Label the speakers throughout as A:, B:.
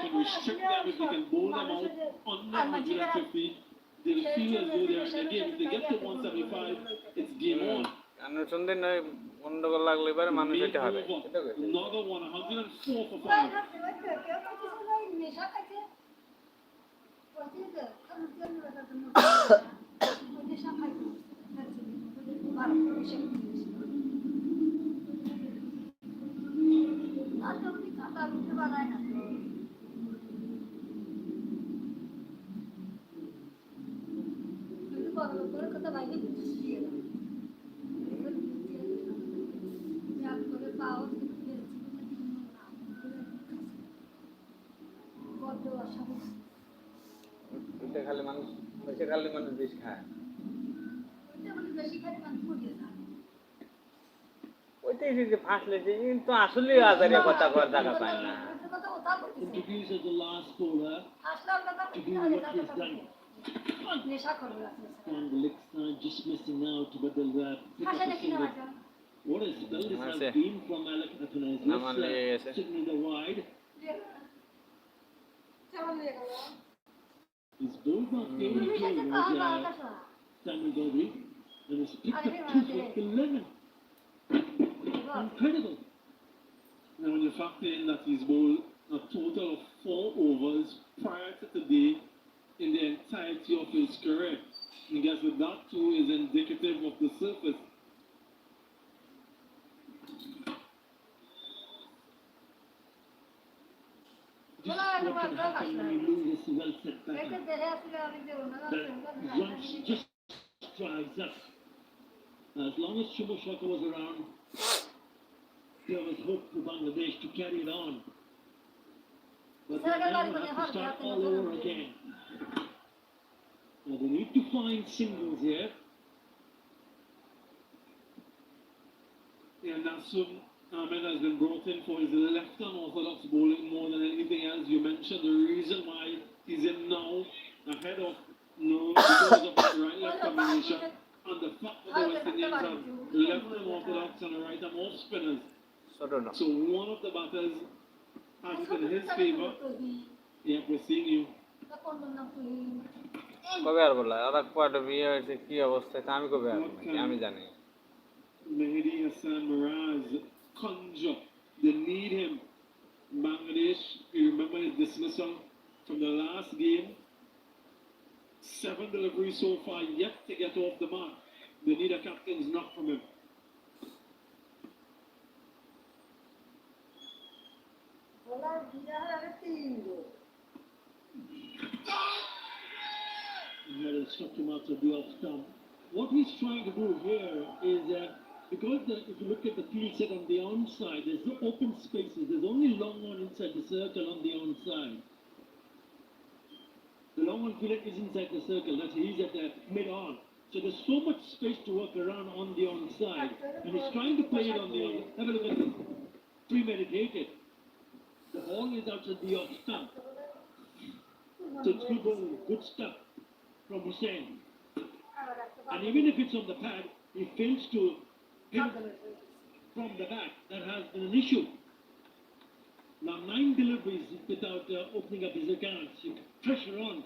A: can restrict them, if they can bowl them out under 150, they'll feel as though they're in the game. If they get to 175, it's game on.
B: अनुसंधान গন্ডগোল লাগলে এবারে মানুষ এটা হবে
A: Another one, 104 for 5.
B: খালি মানুষ বেশি খালি মানুষ বেশ খায় ওইটাই যে ফাঁসলে কিন্তু আসলে আজারিয়া কথা করার জায়গা পায় না
A: Introduce as the last bowler to do what he's done. And the leg side just missing out, but they'll pick up the single. What a spell this has been from Alec Athanase. Let's signal the wide. His bowled off Amy Joe was Samuel Gobi, and he's picked up 2 for 11. Incredible. Now when you factor in that he's bowled a total of 4 overs prior to today in the entirety of his career, I guess that too is indicative of the surface. Just what can happen when you lose this well set pattern. That once just drives up. As long as Shubha was around, there was hope for Bangladesh to carry it on. But they now have to start all over again. Now they need to find singles here. And Nasum Ahmed has been brought in for his left unorthodox bowling more than anything else. You mentioned the reason why he's in now ahead of because of the right-left combination and the fact that the West Indians have left unorthodox and a right-arm off spinners. So one of the batters has it in his favour. Yeah, we're seeing you.
B: কবে আর বলা আর কোয়াটা বিয়ে হয়েছে কি অবস্থা আমি কবে আর আমি জানি
A: Mehdi Hassan Miraz conjure. They need him. Bangladesh, you remember his dismissal from the last game. 7 deliveries so far, yet to get off the mark. They need a captain's knock from him. He had struck him out of the off stump. What he's trying to do here is because if you look at the field set on the onside, there's no open spaces. There's only long on inside the circle on the onside. The long on fielder is inside the circle. That's he's at the mid-on. So there's so much space to work around on the onside. And he's trying to play it on the on. Have a look at this. Premeditated. The ball is outside the off stump. So it's good ball, good stuff from Hussain. And even if it's on the pad, he fails to hit from the back. That has been an issue. Now 9 deliveries without opening up his accounts. Pressure on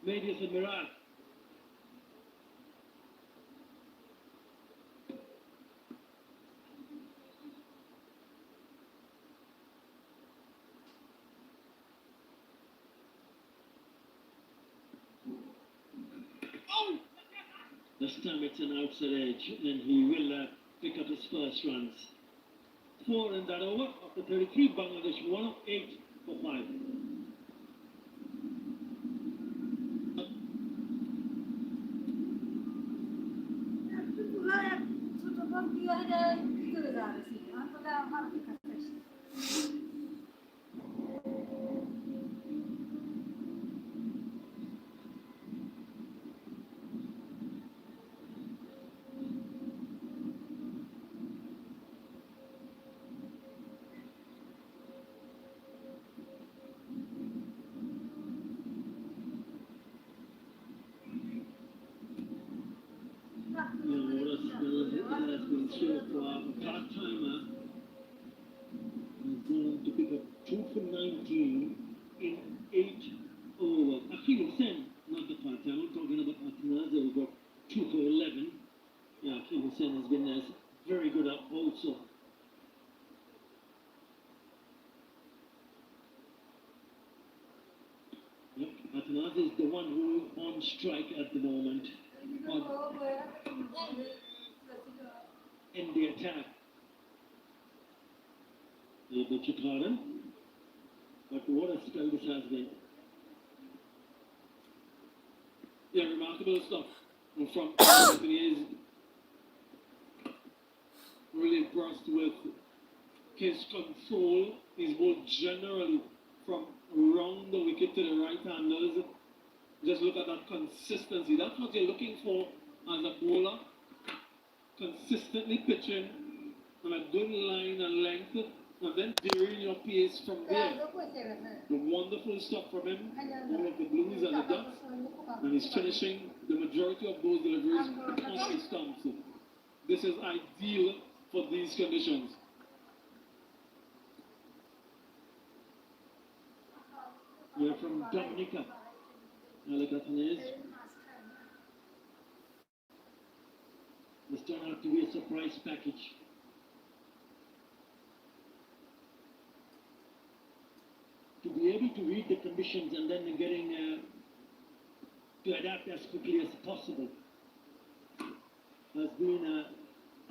A: Medius and Miraz. This time it's an outside edge, and he will pick up his first runs. 4 in that over. After 33, Bangladesh 1 of 8 for 5. Part-timer Naz is the one who on strike at the moment on, in the attack. The Chikaran. But what a spell this has been.
C: Yeah, remarkable stuff from Anthony. Is really impressed with his control, his ball generally from around the wicket to the right-handers. Just look at that consistency. That's what you're looking for as a bowler. Consistently pitching on a good line and length, and then varying your pace from there. The wonderful stuff from him, all of the blues and the ducks, and he's finishing the majority of those deliveries on his stumps. This is ideal for these conditions.
A: We're from Dominica. Alakathanese. This turned out to be a surprise package. To be able to read the conditions and then getting to adapt as quickly as possible has been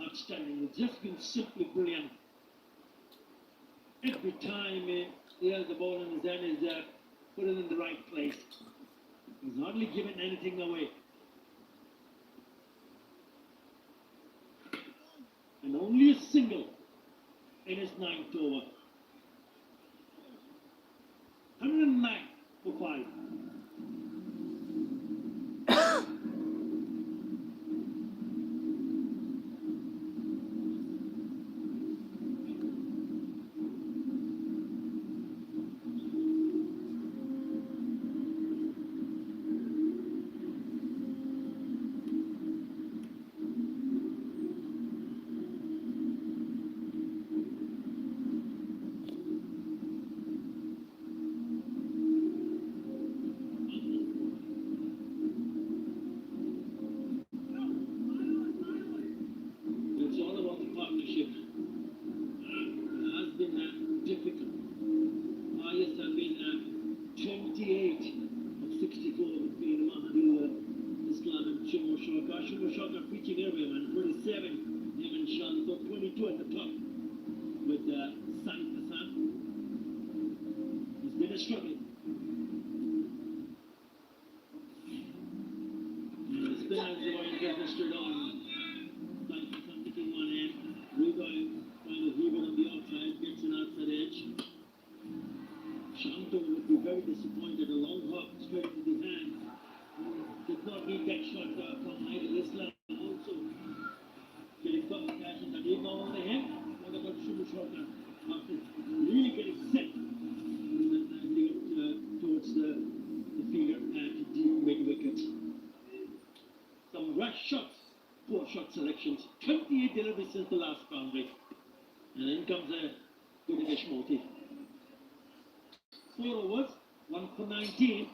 A: outstanding. It's just been simply brilliant. Every time he has the ball in his hand, is put it in the right place. He's hardly given anything away. And only a single in his 9th over. 109 for 5. Selections, 28 deliveries since the last boundary, and then comes a good English multi. 4 overs, 1 for 19.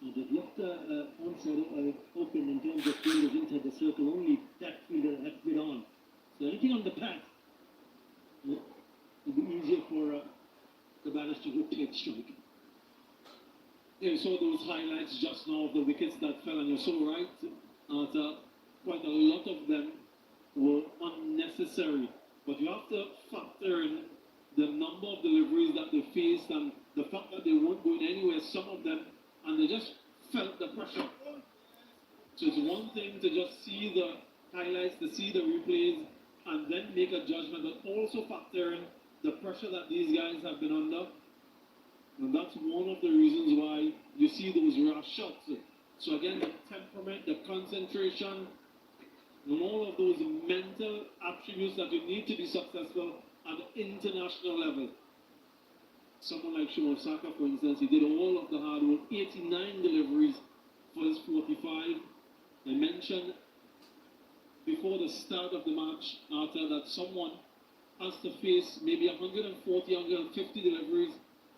A: They've left onside open in terms of fielders inside the circle. Only that fielder had bid on. So anything on the path will be easier for the batters to rotate strike.
C: Yeah, you saw those highlights just now of the wickets that fell, and you're so right. Quite a lot of them were unnecessary. But you have to factor in the number of deliveries that they faced and the fact that they weren't going anywhere, some of them, and they just felt the pressure. So it's one thing to just see the highlights, to see the replays, and then make a judgment, but also factor in the pressure that these guys have been under. And that's one of the reasons why you see those rash shots. So again, the temperament, the concentration, and all of those mental attributes that you need to be successful at the international level. Someone like Shimon Saka, for instance, he did all of the hard work, 89 deliveries for his 45. I mentioned before the start of the match, Arthur, that someone has to face maybe 140, 150 deliveries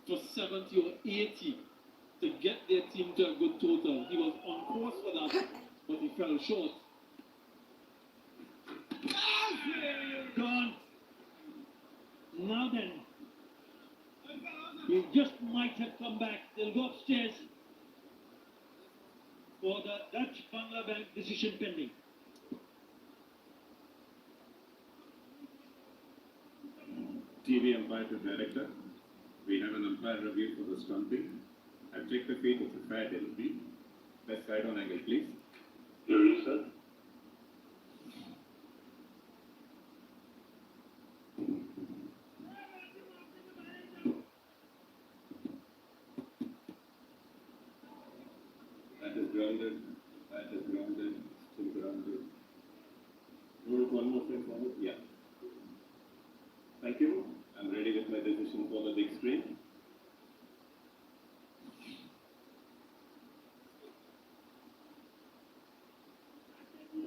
C: for 70 or 80 to get their team to a good total. He was on course for that, but he fell short.
A: Now then, he just might have come back. They'll go upstairs for the Dutch Bangla Bank decision pending.
D: TV umpire to director. We have an umpire review for the stumping. I'll take the feet of the fair LB. Best side on angle, please.
E: Here it is, sir.
D: That is grounded. That is grounded. Still grounded. Move one more frame forward. Yeah. Thank you. I'm ready with my decision for the big screen.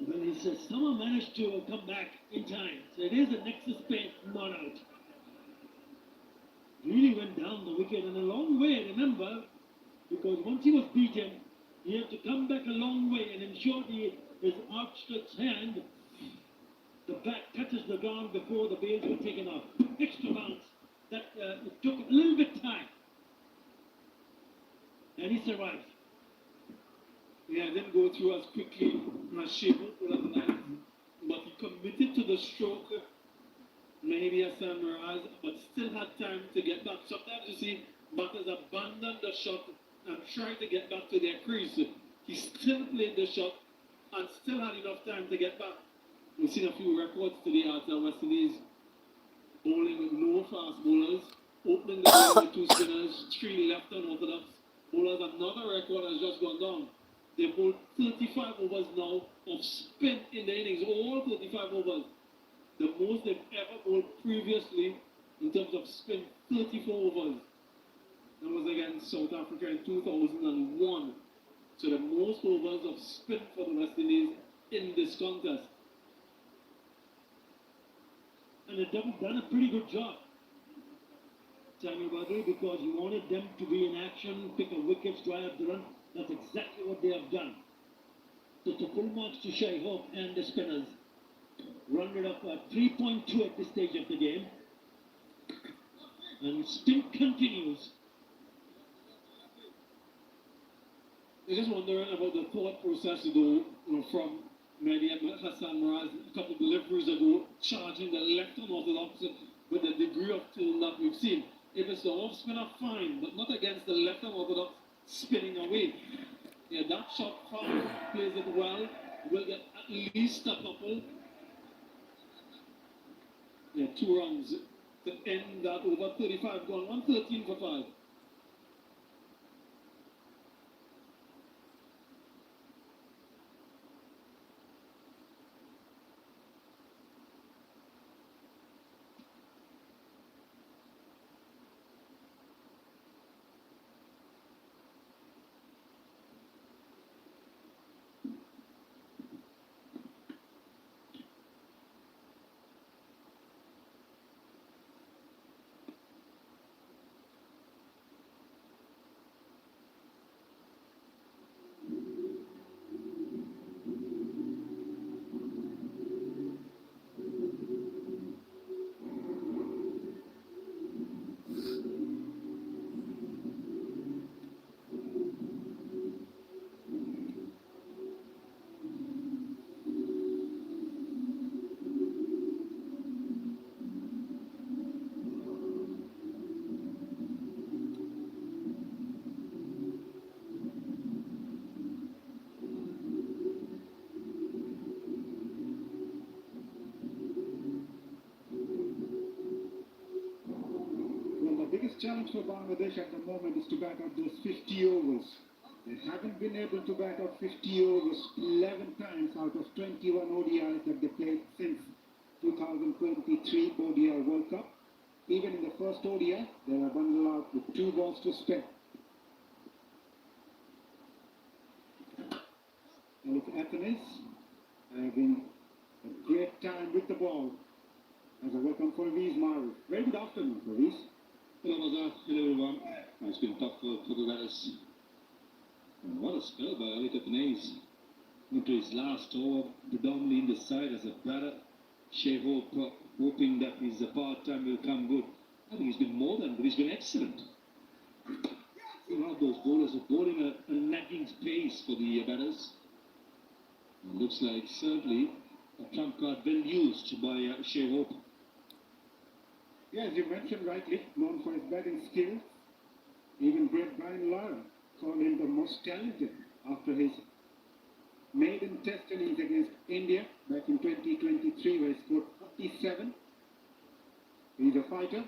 A: Well, he says someone managed to come back in time. So it is a nexus paint, not out. Really went down the wicket and a long way, remember, because once he was beaten, he had to come back a long way and ensure his outstretched hand, the bat touches the ground before the bails were taken off. Extra bounce. That it took a little bit time. And he survived.
C: Yeah, didn't go through as quickly as Shable would have liked, but he committed to the stroke, maybe as Sam Miraz, but still had time to get back. Sometimes you see batters abandon the shot and try to get back to their crease. He still played the shot and still had enough time to get back. We've seen a few records today at West Indies bowling with no fast bowlers, opening the game with two spinners, three left unorthodox bowlers. Another record has just gone down. They bowled 35 overs now of spin in the innings, all 35 overs. The most they've ever bowled previously in terms of spin, 34 overs. That was against South Africa in 2001. So the most overs of spin for the West Indies in this contest.
A: And they've done a pretty good job, Tammy Badri, because he wanted them to be in action, pick up wickets, dry up the run. That's exactly what they have done. So to full marks to Shai Hope and the spinners. Rounded up at 3.2 at this stage of the game. And spin continues.
C: I'm just wondering about the thought process though, from Mehdi Hassan Miraz a couple of deliveries ago, charging the left unorthodox with the degree of tool that we've seen. If it's the off spinner, fine, but not against the left unorthodox spinning away. Yeah, that shot fine, plays it well, will get at least a couple. Yeah, 2 runs to end that over 35 gone, 113 for 5.
F: The biggest challenge for Bangladesh at the moment is to back up those 50 overs. They haven't been able to back up 50 overs 11 times out of 21 ODIs that they played since 2023 ODI World Cup. Even in the first ODI, they were bundled out with 2 balls to spin. And it's Athens having a great time with the ball. As a welcome for Aviz Maru. Very good afternoon, Aviz.
C: Hello, Mazar. Hello, everyone. It's been tough for the guys. And what a spell by Ali Tapanese. Into his last over, predominantly in the side as a batter. Shai Hope
A: hoping that his part-time will come good. I think he's been more than good. He's been excellent. One of those bowlers who bowling a nagging pace for the batters. It looks like certainly a trump card well used by Shea Hope.
F: Yeah, as you mentioned rightly, known for his batting skills, even great Brian Lara called him the most talented after his maiden test innings against India back in 2023 where he scored 47. He's a fighter.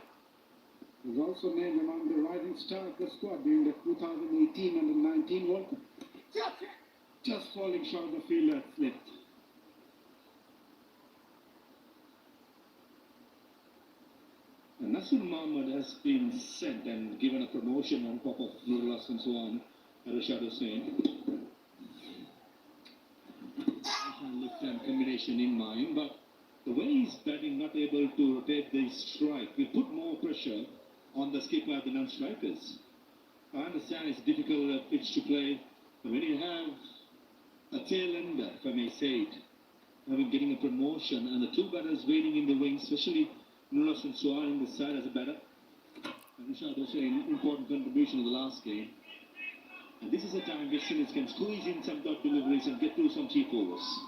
F: He's also named among the rising star of the squad during the 2018 Under-19 World Cup. Just falling short of the field at left.
A: And Nasir Mohammed has been sent and given a promotion on top of Nurullah and so on. Rashad Hussain. Left-hand combination in mind, but the way he's batting, not able to rotate the strike, will put more pressure on the skipper and the non-strikers. I understand it's difficult pitch to play, but when you have a tail ender, if I may say it, getting a promotion and the two batters waiting in the wings, especially Nurullah and Suhan in the side as a batter, and Rashad Hussain, important contribution in the last game. And this is a time West Indies can squeeze in some dot deliveries and get through some cheap overs.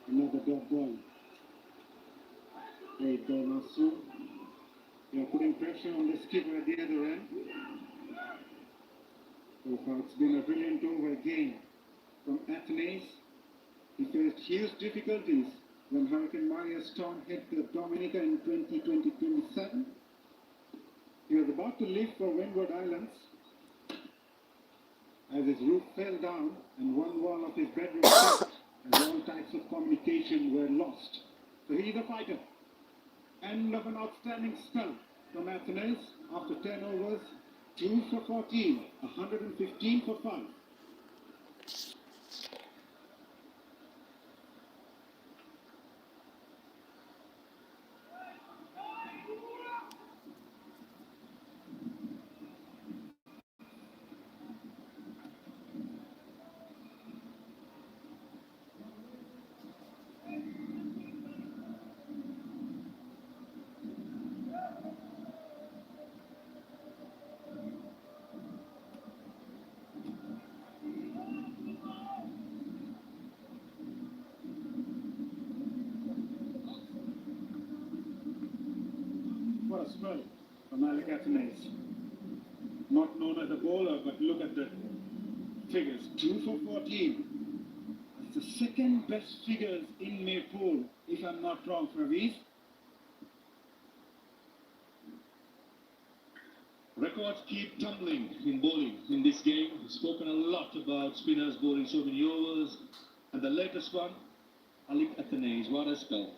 F: Another dot ball. Great ball, Nasir. They are putting pressure on the skipper at the other end. So far, it's been a brilliant over again from Athens. He faced huge difficulties when Hurricane Maria Storm hit the Dominica in 2020-27. He was about to leave for Windward Islands as his roof fell down and one wall of his bedroom cracked as all types of communication were lost. So he's a fighter. End of an outstanding spell from Athens after 10 overs, 2 for 14, 115 for 5. What a spell from Malik Athens. Not known as a bowler, but look at the figures. 2 for 14. It's the second best figures in Maypole, if I'm not wrong, Faviz.
A: Records keep tumbling in bowling in this game. We've spoken a lot about spinners bowling so many overs. And the latest one, Malik Athens. What a spell.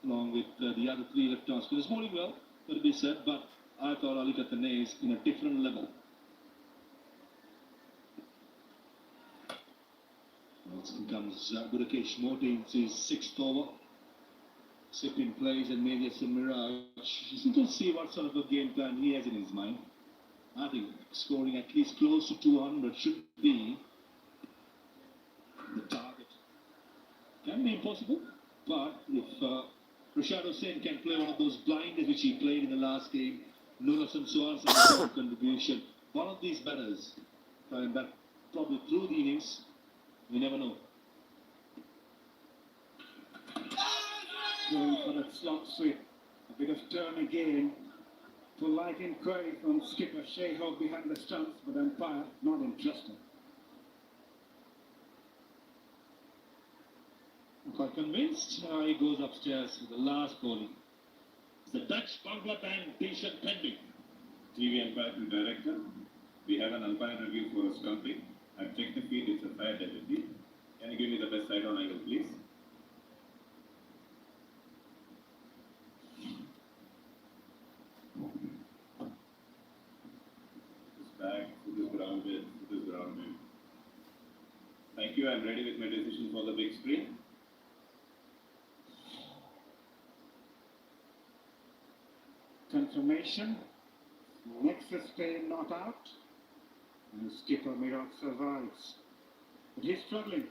A: Along with the other three left-arm spinners bowling well, got to be said, but I thought Malik Athens in a different level. Next comes Budakesh Moti into his 6th over. Sipin plays and maybe it's a mirage. Just to see what sort of a game plan he has in his mind. I think scoring at least close to 200 should be the target. Can be impossible, but if Rashad Hussain can play one of those blinders which he played in the last game, Nurullah and Suhan's contribution, one of these batters, and that probably through the innings, we never know.
F: Going for that slot sweep. A bit of turn again. Polite inquiry from skipper Shea Hope behind the stumps, but umpire not interested.
A: I'm quite convinced. He goes upstairs with the last bowling. The Dutch Bangla band patient pending.
D: TV umpire to director. We have an umpire review for stumping. I've checked the feed, it's a fair delivery. Can you give me the best side on angle, please? It's back, foot is grounded, foot is grounded. Thank you, I'm ready with my decision for the big screen.
F: Confirmation. Nexus stay not out. And skipper Mirak survives. But he's struggling.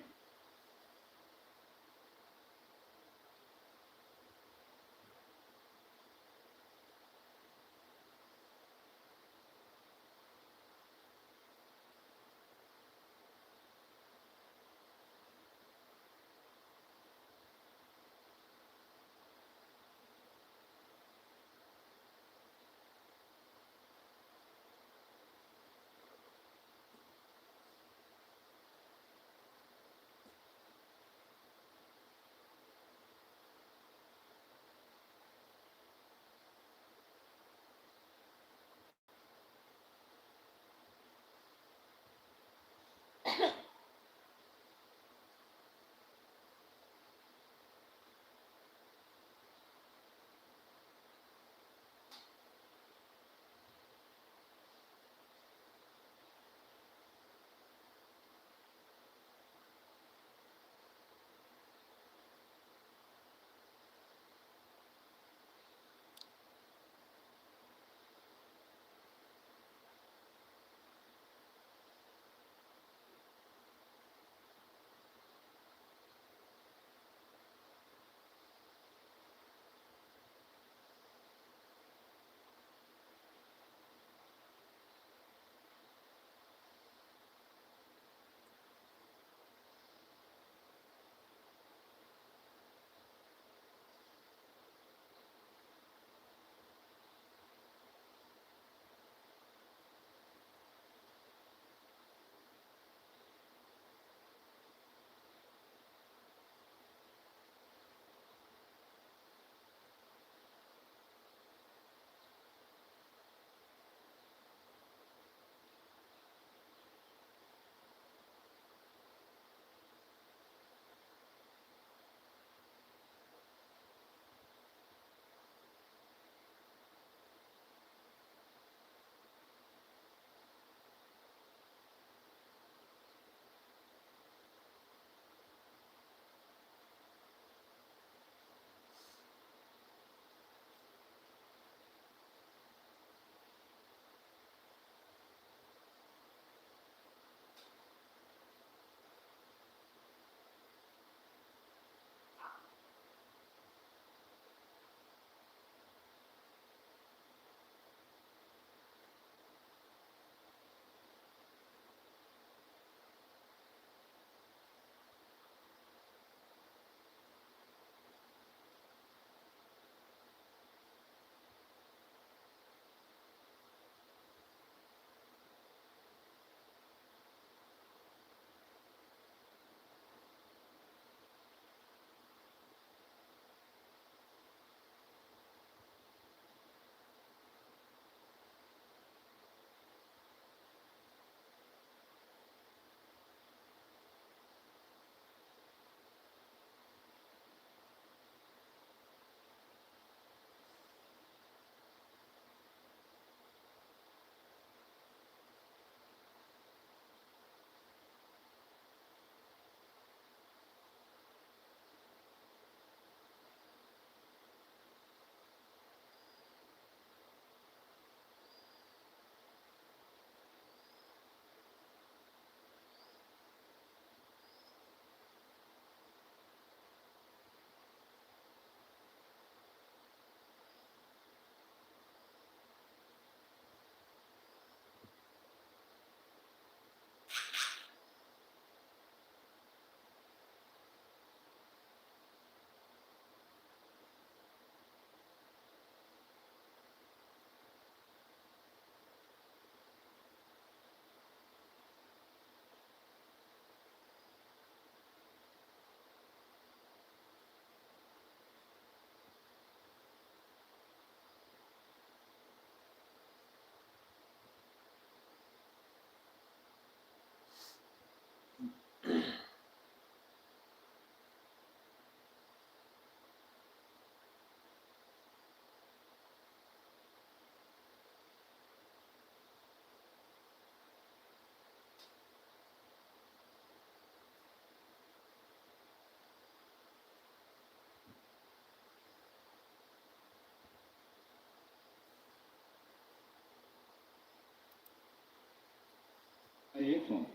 E: away from.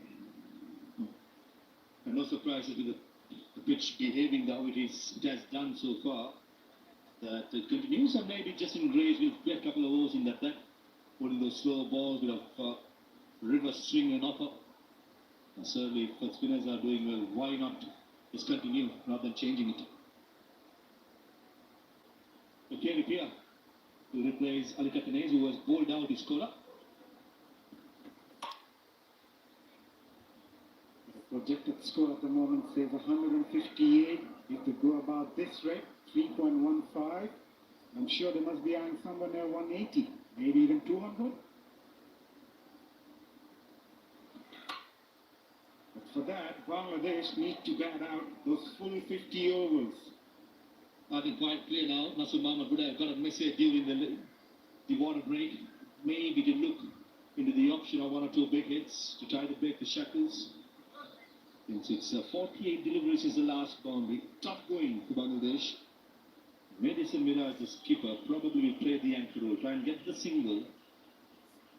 E: And no surprises with the pitch behaving how it has done so far. That it continues, and maybe Justin Grace will play a couple of overs in that, putting those slow balls, bit of reverse swing and offer. And certainly, if the spinners are doing well, why not just continue rather than changing it? Okay, Ripia will replace Ali Katanese, who was bowled out his scorer.
F: The projected score at the moment says 158. If they go about this rate, 3.15, I'm sure they must be eyeing somewhere near 180, maybe even 200. But for that, Bangladesh need to bat out those full 50 overs.
E: I think quite clear now. Nasir Mohammed would have got a message during the water break, maybe to look into the option of one or two big hits to try to break the shackles. It's 48 deliveries is the last boundary. Tough going for Bangladesh. Madison Miraj, the skipper, probably will play the anchor role, try and get the single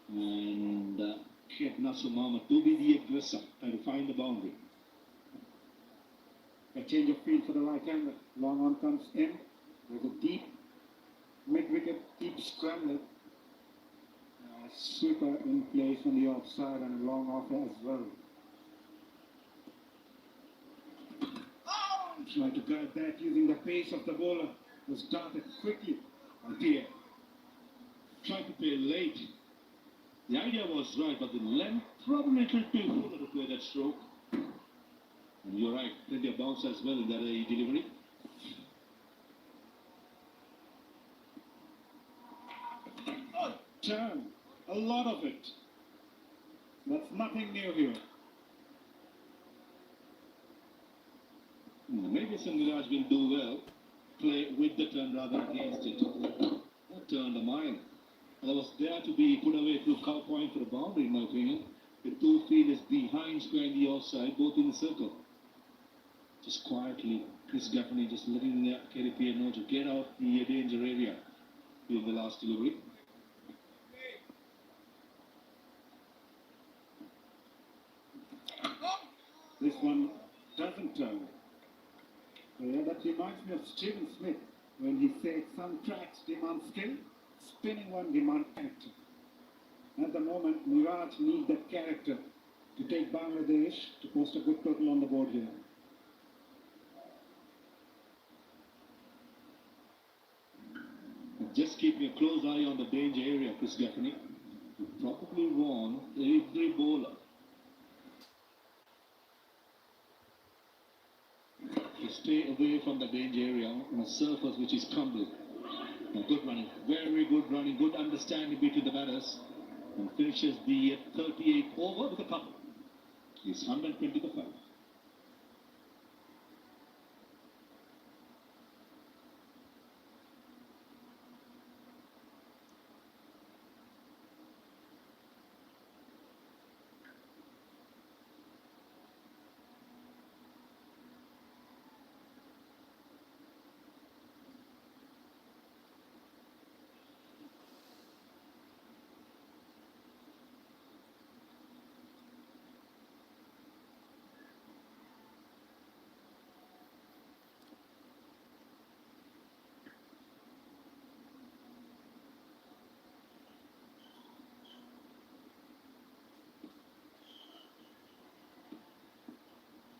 E: and get Nasir Mohammed to be the aggressor, trying to find the boundary.
F: A change of field for the right-hander. Long on comes in. There's a deep mid-wicket, deep scrambler. Sweeper in place on the offside and a long off as well. Trying to guard that using the pace of the bowler. Was darted quickly.
E: Umpire tried to play late. The idea was right, but the length probably a little too full to play that stroke. And you're right, plenty of bounce as well in that delivery.
F: Turn. A lot of it. That's nothing new here.
E: Maybe Miraj will do well, play with the turn rather than against it. That turned a mile. That was there to be put away through cow point for a boundary, in my opinion. The two fielders behind square in the offside, both in the circle. Just quietly, Chris Gaffney just letting the KDP know to get out the danger area in the last delivery.
F: This one doesn't turn. Yeah, that reminds me of Stephen Smith when he said some tracks demand skill, spinning one demand character. At the moment, Miraj needs that character to take Bangladesh to post a good total on the board here.
E: Just keeping a close eye on the danger area, Chris Gaffney. You probably warn every bowler to stay away from the danger area on a surface which is crumbling. Good running, very good running, good understanding between the batters, and finishes the 38th over with a couple. He's 120 to 5.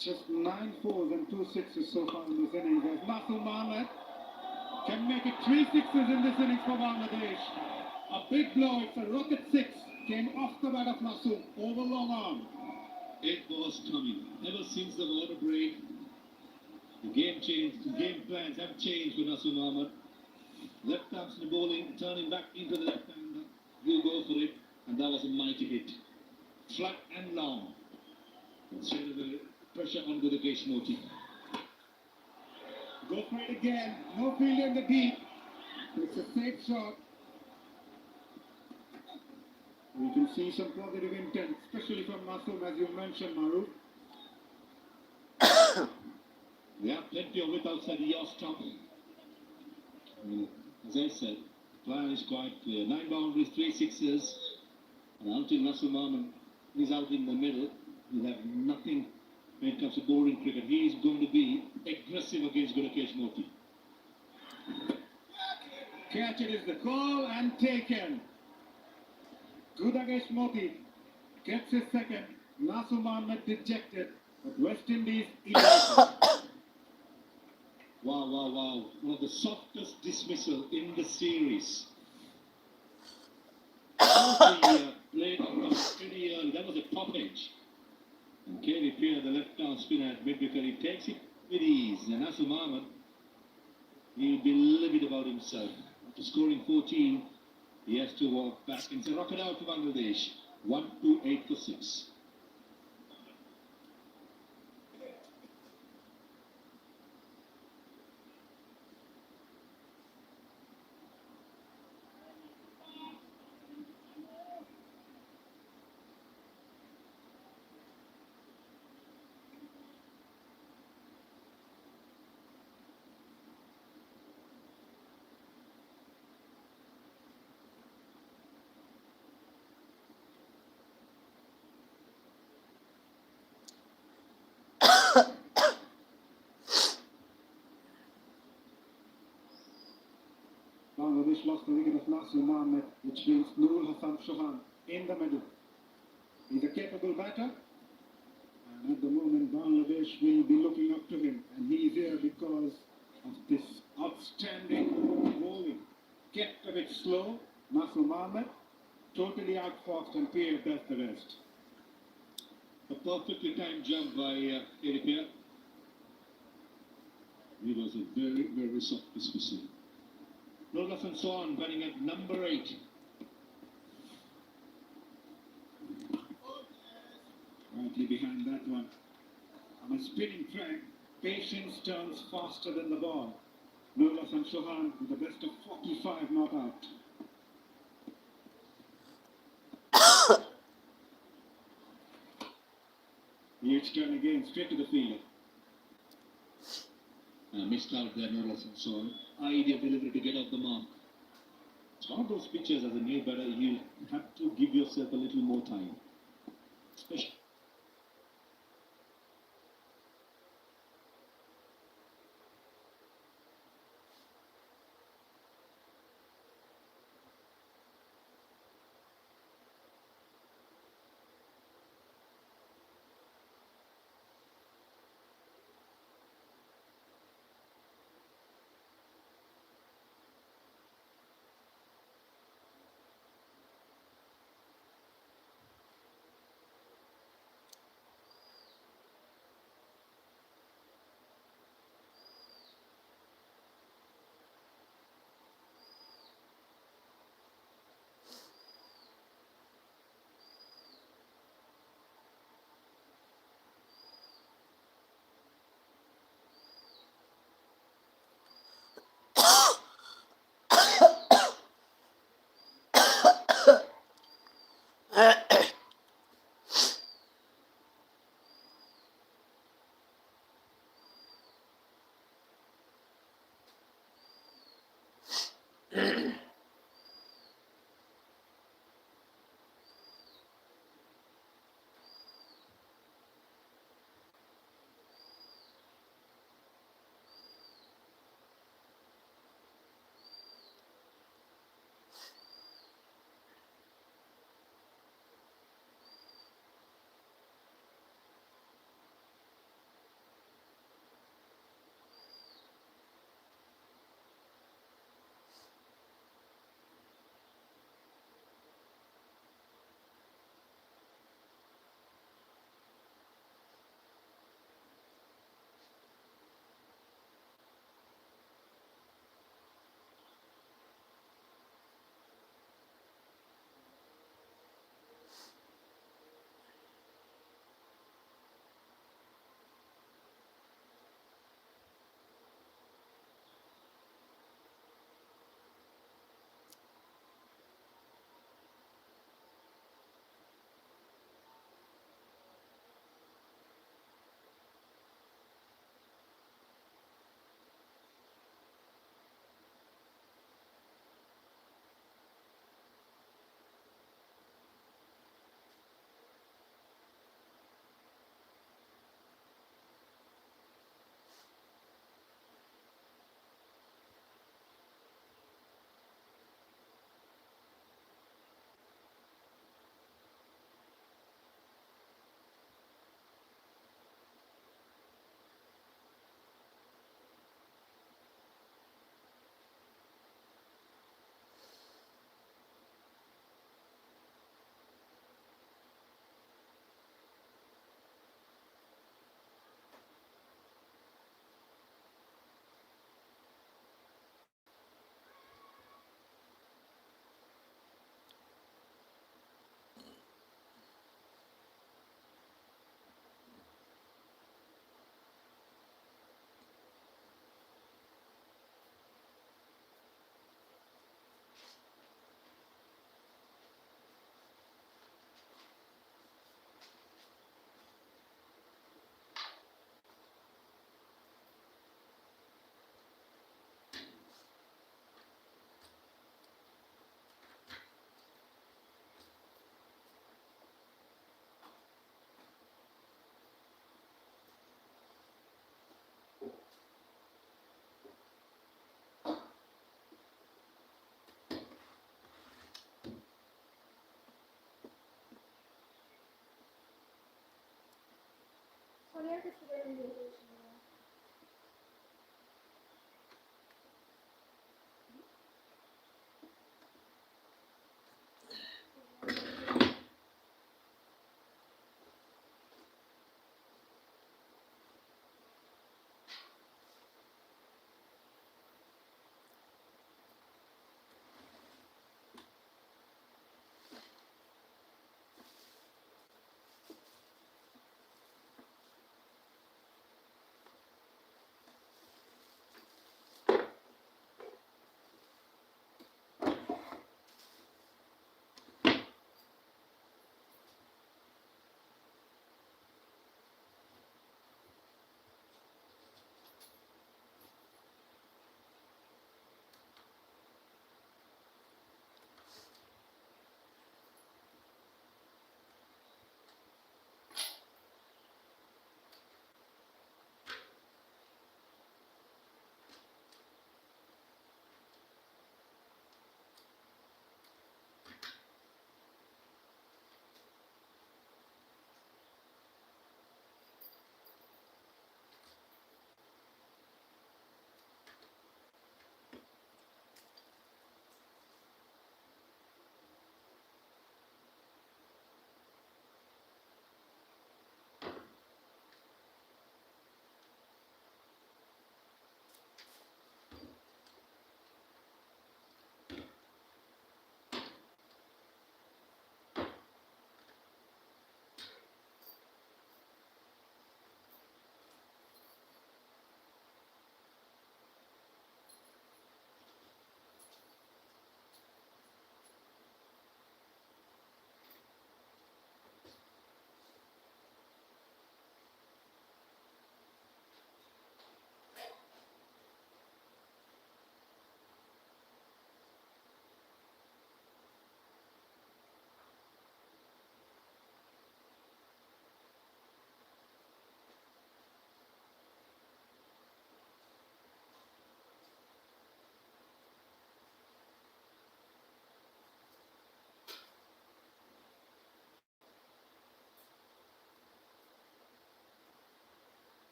F: Just 9 fours and 2 sixes so far in this innings. As Nasir Mohammed can make it 3 sixes in this innings for Bangladesh. A big blow, it's a rocket 6. Came off the bat of Nasir, over long arm.
E: It was coming. Ever since the water break, the game changed, the game plans have changed for Nasir Mohammed. Left arm spin bowling, turning back into the left hand. You go for it, and that was a mighty hit. Flat and long. And straight away, pressure on the Moti.
F: Go for it again. No field in the deep. It's a safe shot. We can see some positive intent, especially from Nasir, as you mentioned, Maruf.
E: We have plenty of width outside the off stump. As I said, the plan is quite clear. 9 boundaries, 3 sixes. And until Nasir Mohammed He's out in the middle. He'll have nothing when it comes to bowling cricket. He is going to be aggressive against Gunakesh Moti.
F: Catch it is the call and taken. Gudagesh Moti gets his second. Nasu Mohammed dejected, but West Indies elated.
E: Wow, wow, wow. One of the softest dismissal in the series. He played pretty early. That was a top edge. And Kerry Peer, the left-arm spinner at mid-wicket, he takes it with ease. And Nasu Mohammed, he'll be livid about himself. After scoring 14, he has to walk back and say, rocket out to Bangladesh. 1, 2, 8 for 6.
F: Bangladesh lost the wicket of Nasu Mohammed, which brings Nurul Hassan Chauhan in the middle. He's a capable batter, and at the moment Bangladesh will be looking up to him, and he is here because of this outstanding bowling. Kept a bit slow, Nasu Mohammed, totally outfoxed, and Pierre does the rest.
E: A perfectly timed jump by Kerry Peer. He was a very, very soft dismissal. Rolas and so on, batting at number 8.
F: Rightly behind that one. On a spinning track, patience turns faster than the ball. Nurul Hassan Chauhan with the best of 45 not out. Yates turn again, straight to the field.
E: Missed out there, Rolas and so on. Ideal delivery to get off the mark. It's one of those pitches as a new batter, you have to give yourself a little more time. Especially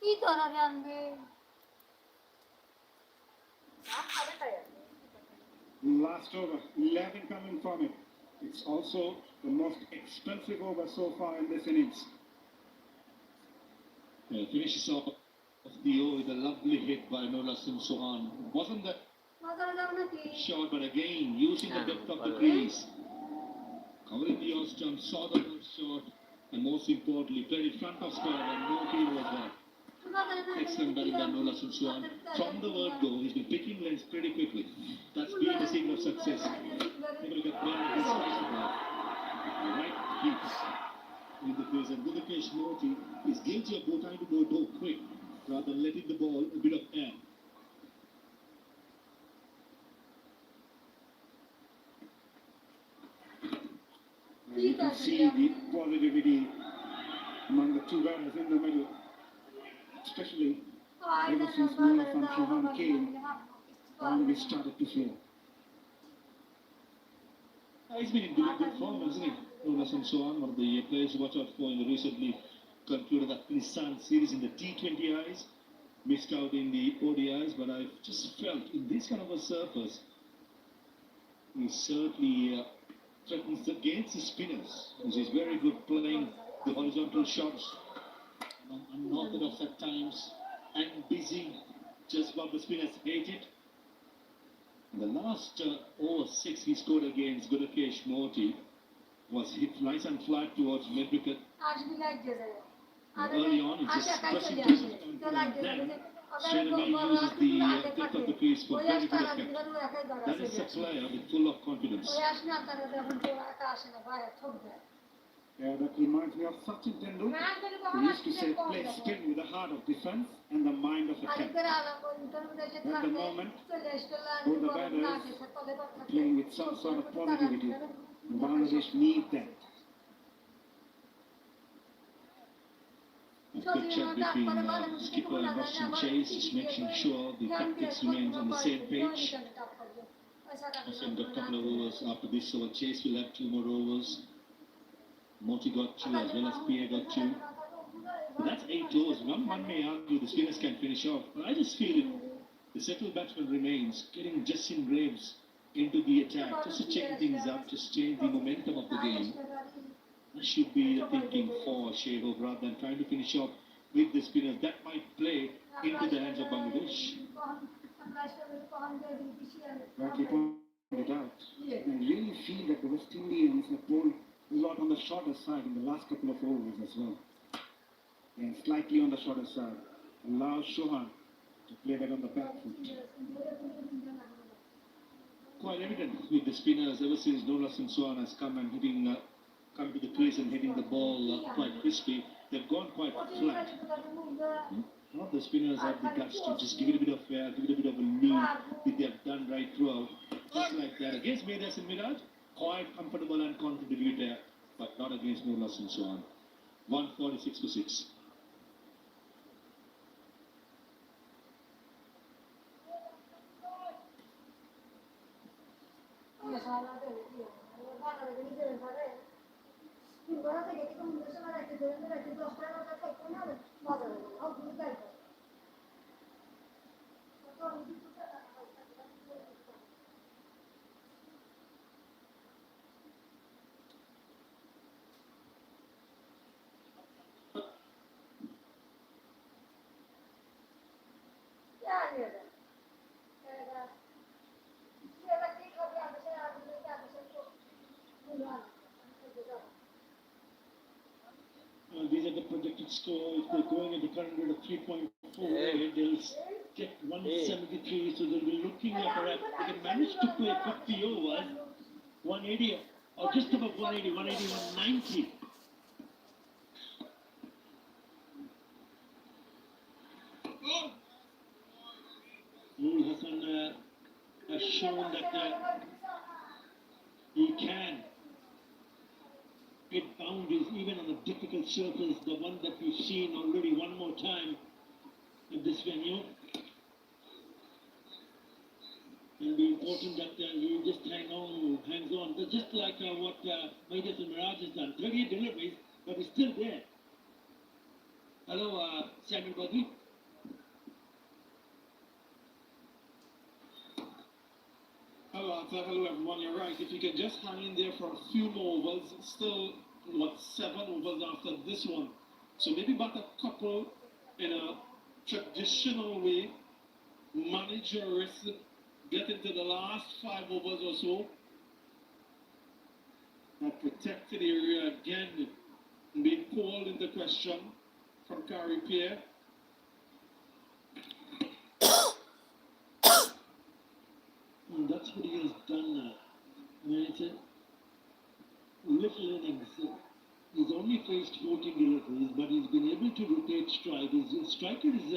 G: কি তোরা জানবে
F: Last over, 11 coming from it. It's also the most expensive over so far in this innings.
E: Finishes off the over with a lovely hit by Nola Sohan. Wasn't that shot, but again, using the depth of the crease. Covering the off stump, saw the good shot, and most importantly, played in front of square, and no field was there. Excellent batting by Nola Sohan. From the word go, he's been picking lengths pretty quickly. That's been the secret of success. Able to get beyond his right feet in the crease, and Gudakesh Moti is guilty of trying to go too quick rather than letting the ball a bit of air.
F: You can see the positivity among the two batters in the middle, especially ever since Nola Sohan came, already started to fail.
E: He's been in good form, hasn't he? Nola Sohan, one of the players to watch out for in the recently concluded Afghanistan series in the T20Is. Missed out in the ODIs, but I've just felt in this kind of a surface, he certainly threatens against the spinners. He's very good playing the horizontal shots, unorthodox at times, and busy, just what the spinners hate it. The last over 6 he scored against Gudakesh Moti was hit nice and flat towards mid-wicket. Early on, it's just pressing to then straight away uses the depth of the crease for very good effect. That is a player with full of confidence.
F: Yeah, that reminds me of Sachin Tendulkar, who used to say, play still with the heart of defense and the mind of attack. At the moment, both the batters playing with some sort of positivity. Bangladesh need that.
E: A good chat between skipper and Russian Chase, just making sure the tactics remains on the same page. Hassan got a couple of overs after this over. Chase will have 2 more overs. Moti got 2 as well as Pierre got 2. But that's 8 overs. One may argue the spinners can finish off, but I just feel it. The settled batsman remains, getting Justin Graves into the attack just to change things up, just change the momentum of the game. That should be the thinking for Shehov rather than trying to finish off with the spinners. That might play into the hands of Bangladesh.
F: Rightly pointed out. I really feel that the West Indians have bowled a lot on the shorter side in the last couple of overs as well. And slightly on the shorter side. Allow Shohan to play that on the back foot.
E: Quite evident with the spinners ever since Nola Singh has come and come to the crease and hitting the ball quite crispy. They've gone quite flat. None of the spinners have the guts to just give it a bit of air, give it a bit of a lead, which they have done right throughout. Just like that. Against Vedas and Miraj, quite comfortable and confident there, but not against Nola Singh. 146 for 6.
A: These are the projected score. If they're going at the current rate of 3.4, they'll get 173. So they'll be looking at perhaps they can manage to play 50 overs, 180 or just above 180, 180, 190. Noor Hassan has shown that he can get boundaries even on a difficult surface, the one that we've seen already one more time in this venue. It'll be important that he just hangs on. But just like what Vedas and Miraj has done, 38 deliveries, but he's still there. Hello, Samuel Badri.
C: Hello, Arthur. Hello, everyone. You're right. If you can just hang in there for a few more overs, still, 7 overs after this one. So maybe bat a couple in a traditional way, manage your risk, get into the last 5 overs or so. That protected area again being called into question from Kari Pierre.
A: That's what he has done now. I mean, it's a little innings. He's only faced 14 deliveries, but he's been able to rotate strike. His strike rate is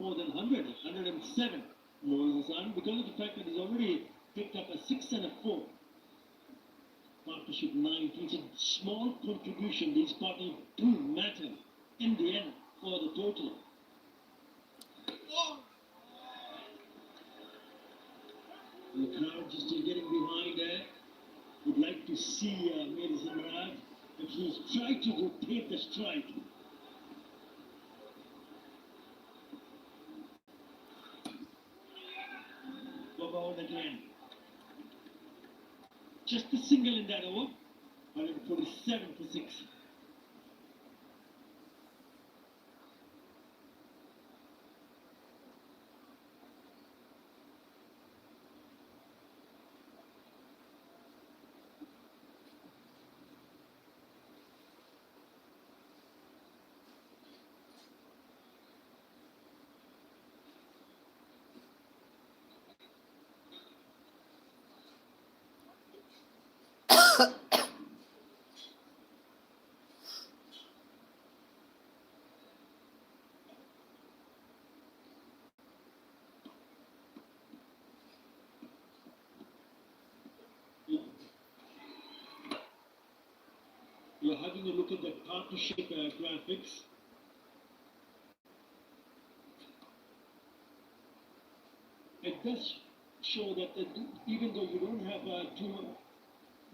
A: more than 100, 107 more than because of the fact that he's already picked up a 6 and a 4. Partnership 9. It's a small contribution. These partners do matter in the end for the total. The crowd just still getting behind there. Would like to see Vedas and Miraj, but he's tried to rotate the strike. Go on again. Just a single in that over. 147 for 6. You're having a look at the partnership graphics. It does show that even though you don't have too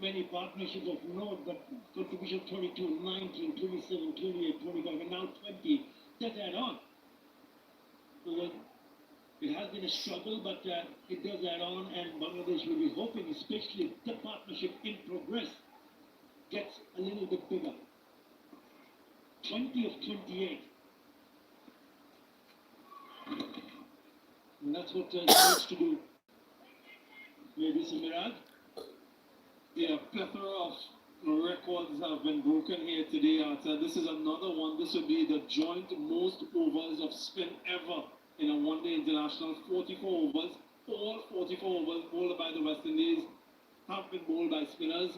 A: many partnerships of note, but contribution 22, 19, 27, 28, 25, and now 20, that add on. So it has been a struggle, but it does add on, and Bangladesh will be hoping, especially if the partnership in progress gets a little bit bigger. 20 of 28. And that's what it needs to do. Maybe Samirad?
C: Yeah, plethora of records have been broken here today, Arthur. This is another one. This will be the joint most overs of spin ever in a one-day international. 44 overs. All 44 overs bowled by the West Indies have been bowled by spinners.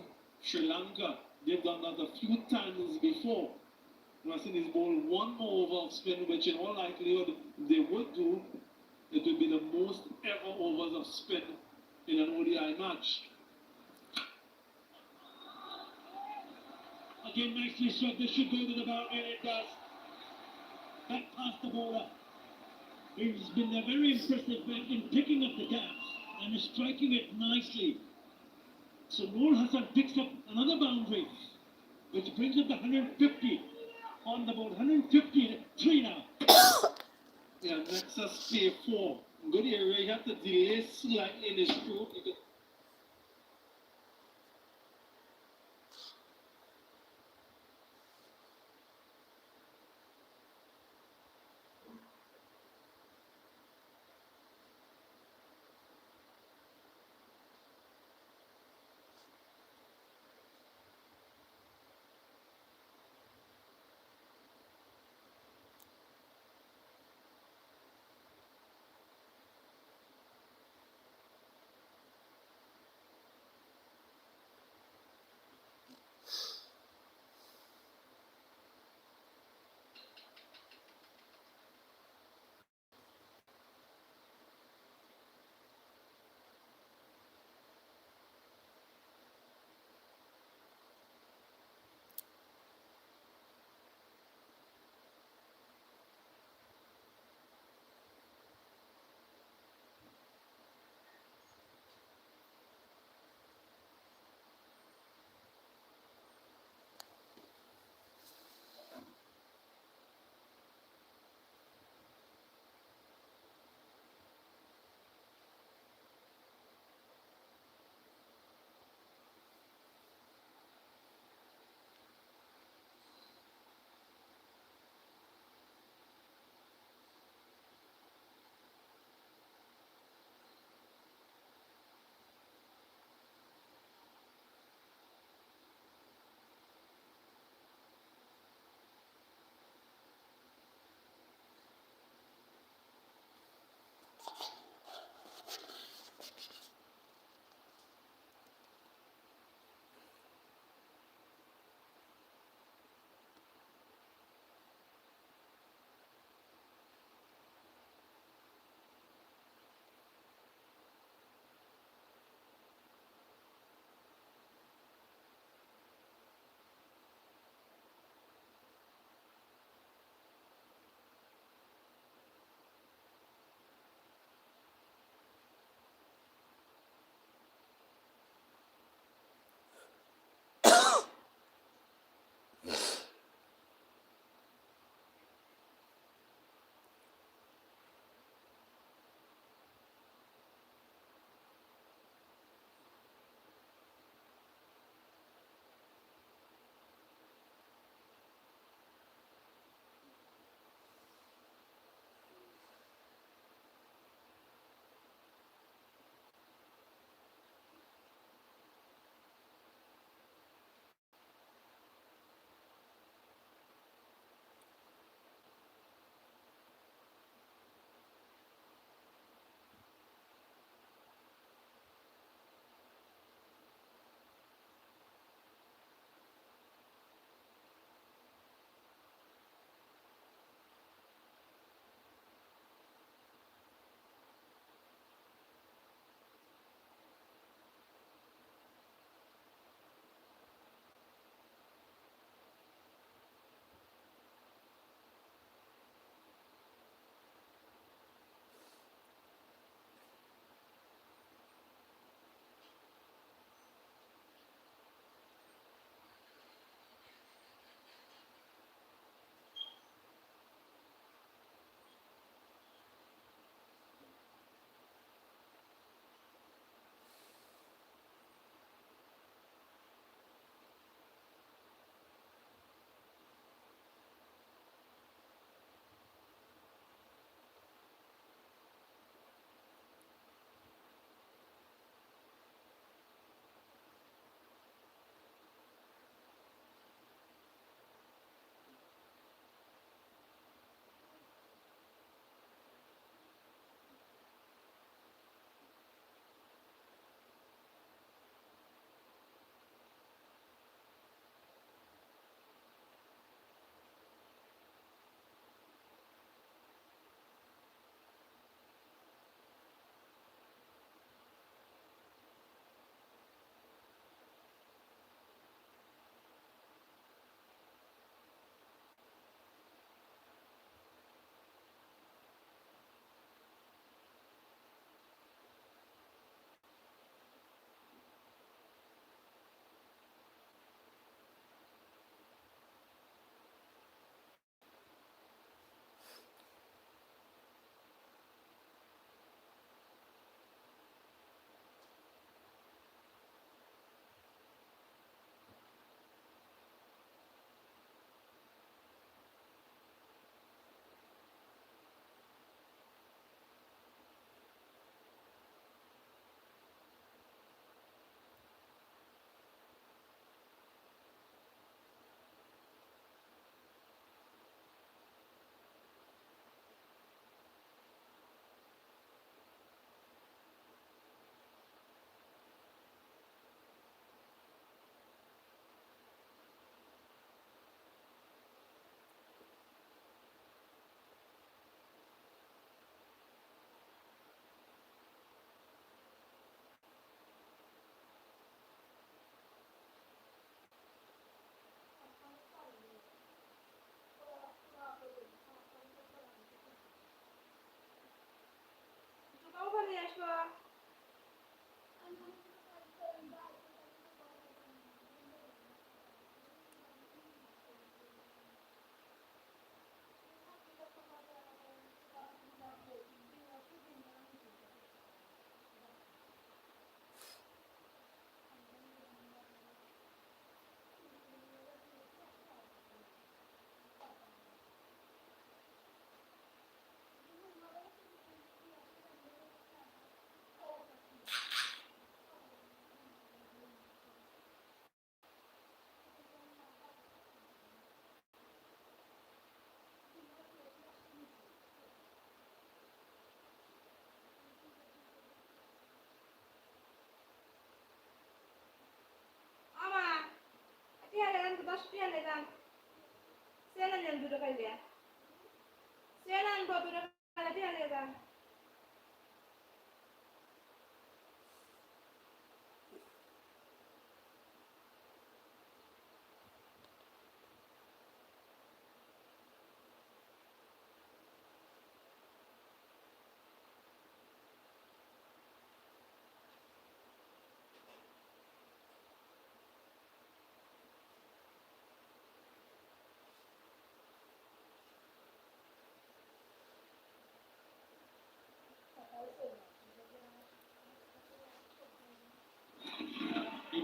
C: Sri Lanka, they've done that a few times before. West Indies bowled one more over of spin, which in all likelihood they would do. It would be the most ever overs of spin in an ODI match.
A: Again, nicely struck. This should go to the boundary, and it does. Back past the bowler. He's been very impressive in picking up the gaps and striking it nicely. So Noor Hassan picks up another boundary, which brings up the 150 on the board. 153 now.
C: Yeah, Nexus K4. Good area. You have to delay slightly in his stroke. You could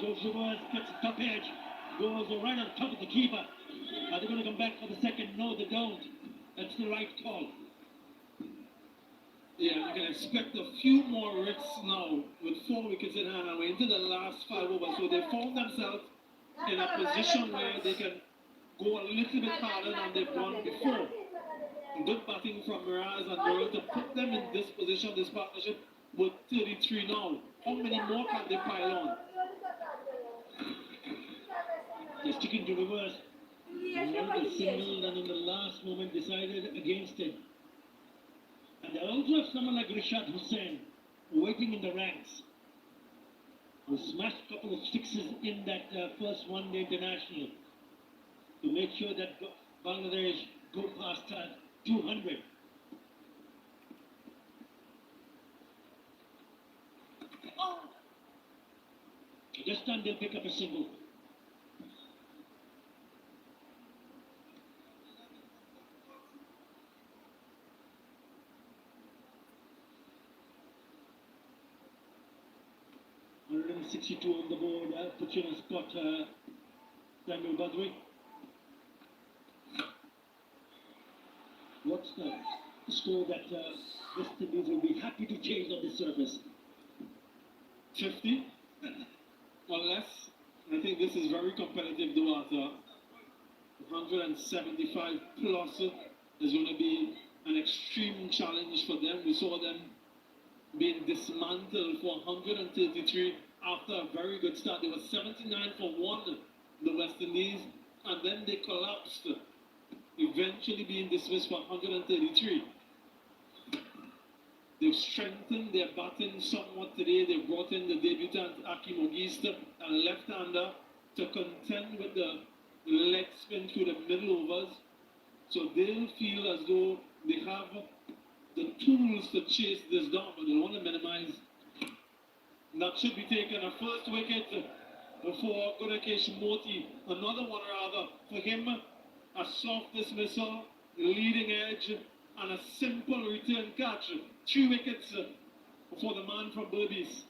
A: Joshua gets the top edge, goes right on top of the keeper. Are they going to come back for the second? No, they don't. That's the right call.
C: Yeah, you can expect a few more risks now with 4 wickets in hand and we're into the last 5 overs. So they found themselves in a position where they can go a little bit harder than they've gone before. Good batting from Miraz and Burrell to put them in this position, this partnership with 33 now. How many more can they pile on?
A: They're sticking to reverse. Wanted a single and in the last moment decided against it. And they also have someone like Rishad Hussain waiting in the ranks, who smashed a couple of sixes in that first one-day international to make sure that Bangladesh go past 200. This time they'll pick up a single. $162 on the board, puts you on a spot, Daniel Badri. What's the score that West Indies will be happy to chase on the surface?
C: 50 or less. I think this is very competitive though at 175 plus is going to be an extreme challenge for them. We saw them being dismantled for 133 after a very good start. They were 79 for 1, the West Indies, and then they collapsed, eventually being dismissed for 133. They've strengthened their batting somewhat today. They brought in the debutant Akim Ogist, a left-hander, to contend with the leg spin through the middle overs. So they'll feel as though they have the tools to chase this down, but they want to minimize. That should be taken. A first wicket for Gunakesh Moti. Another one rather. For him, a soft dismissal, leading edge, and a simple return catch. 3 wickets for the man from Berbice.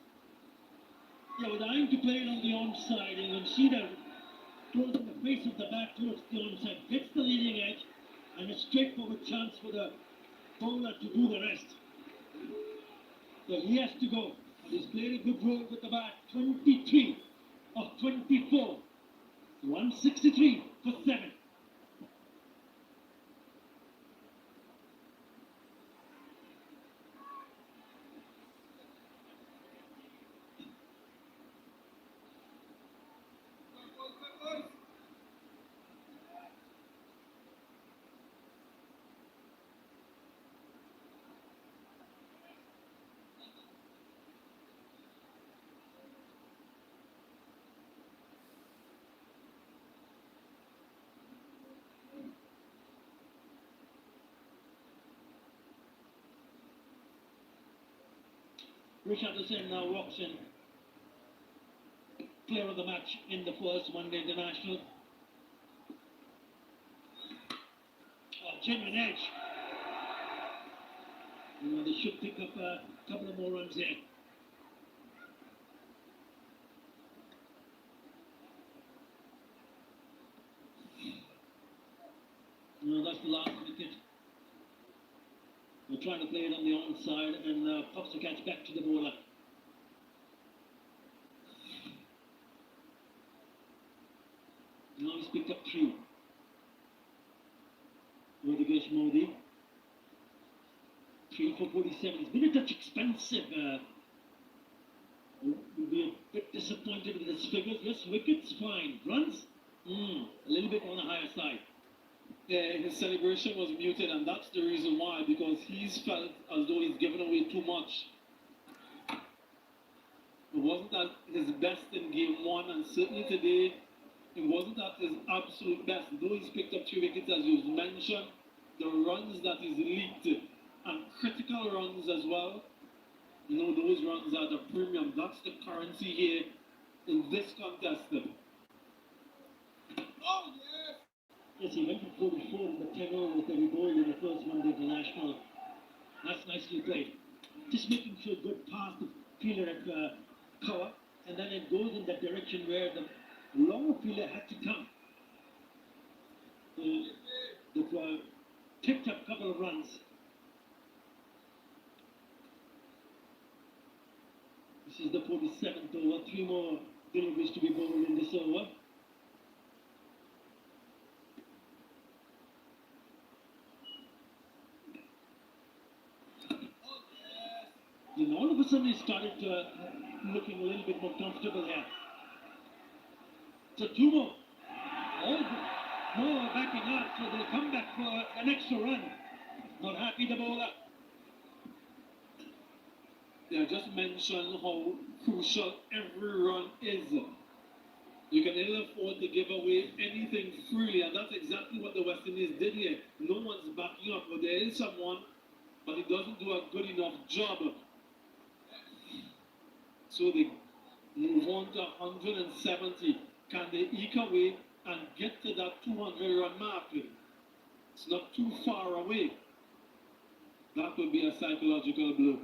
A: Yeah, with eyeing to play it on the onside, and you can see that towards the face of the bat towards the onside, gets the leading edge, and a straightforward chance for the bowler to do the rest. So he has to go. And he's played a good role with the bat. 23 of 24. 163 for 7. Rishad Hussain now walks in, clear of the match in the first one-day international. Genuine edge. They should pick up a couple of more runs here. That's the last wicket. We're trying to play it on the onside and pops the catch back to the bowler. Now he's picked up 3. Modigesh Modi. 3 for 47. It's been a touch expensive. We'll be a bit disappointed with his figures. Yes, wickets, fine. Runs? A little bit on the higher side.
C: His celebration was muted, and that's the reason why, because he's felt as though he's given away too much. It wasn't at his best in game 1, and certainly today, it wasn't at his absolute best. Though he's picked up 3 wickets, as you've mentioned, the runs that he's leaked, and critical runs as well, those runs are the premium. That's the currency here in this contest. Oh, yes!
A: Yes, he went for 44 in the 10 overs that he bowled in the first one-day international. That's nicely played. Just making sure good pass the fielder at cover. and then it goes in that direction where the longer fielder had to come. So they've picked up a couple of runs. This is the 47th over. 3 more deliveries to be bowled in this over. And all of a sudden, it started looking a little bit more comfortable here. So 2 more. All good. More backing up, so they'll come back for an extra run. Not happy, the bowler.
C: Yeah, just mention how crucial every run is. You can ill afford to give away anything freely, and that's exactly what the West Indies did here. No one's backing up, but there is someone, but he doesn't do a good enough job. So they move on to 170. Can they eke away and get to that 200-run mark? It's not too far away. That would be a psychological blow.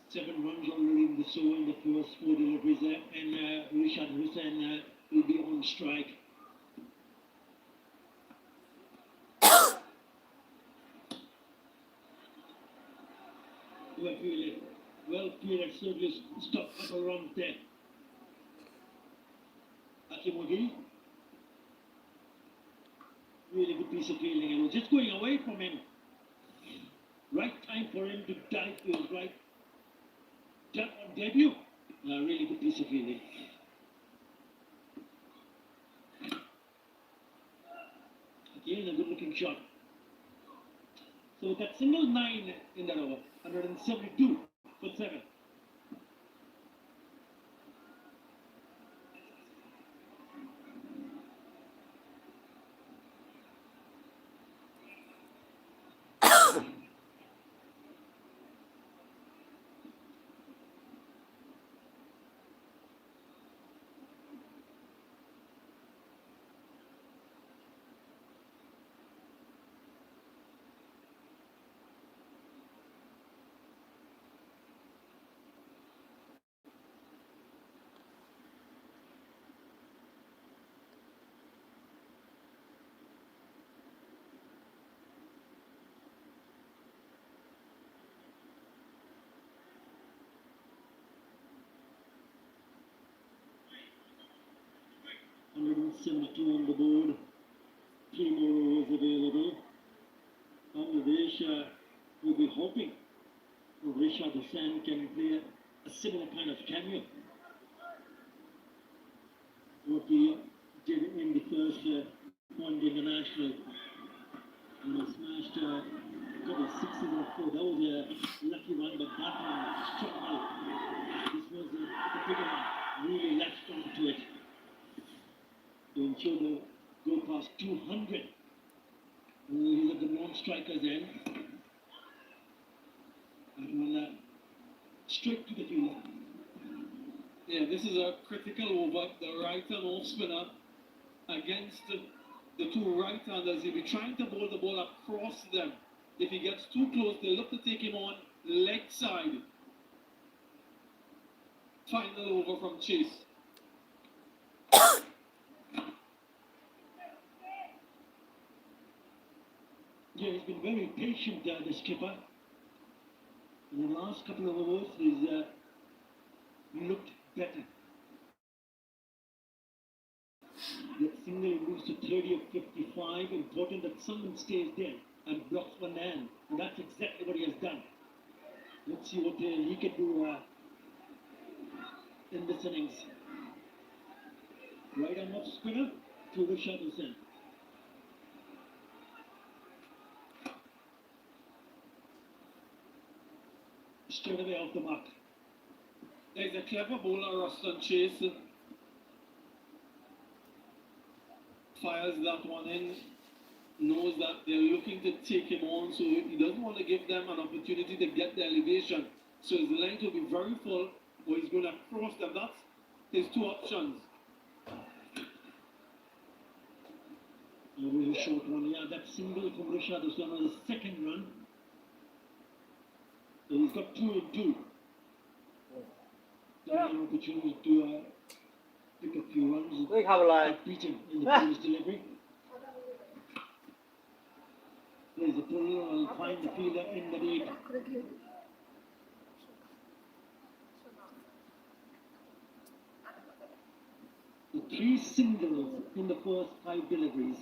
A: Seven runs already in the over in the first 4 deliveries there, and Rishad Hussain will be on strike. Well fielded, certainly stop up around there. Akimugi. Really good piece of fielding, and was just going away from him. Right time for him to dive to his right. On debut. Really good piece of fielding. Again, a good looking shot. So we got single 9 in that over. 172 for 7. On the board, 3 more overs available. Bangladesh will be hoping Rishad Hussain can play a similar kind of cameo. What he did in the first one international. And he smashed a couple of 6s and 4. That was a lucky run, but that one struck out. This was the bigger one, really latched onto it to ensure they go past 200. He's at the non-striker's end. That one straight to the fielder.
C: Yeah, this is a critical over. The right-hand off spinner against the 2 right-handers. He'll be trying to bowl the ball across them. If he gets too close, they'll look to take him on leg side. Final over from Chase.
A: Yeah, he's been very patient, the skipper. In the last couple of overs, he's looked better. The single moves to 30 of 55. Important that someone stays there and blocks one hand. And that's exactly what he has done. Let's see what he can do in this innings. Right arm off spinner to Rishad Hussain. Straight away off the mark.
C: There's a clever bowler, Ruston Chase. Fires that one in, knows that they're looking to take him on, so he doesn't want to give them an opportunity to get the elevation. So his length will be very full, or he's going to cross them. That's his 2 options.
A: Over a short one, yeah, that single from Rashad Hussain on the second run. So he's got 2 and 2. So he has an opportunity to pick a few runs.
B: Quick, have a line.
A: Got beaten in the previous delivery. Plays the pull and find the fielder in the deep. The 3 singles in the first 5 deliveries.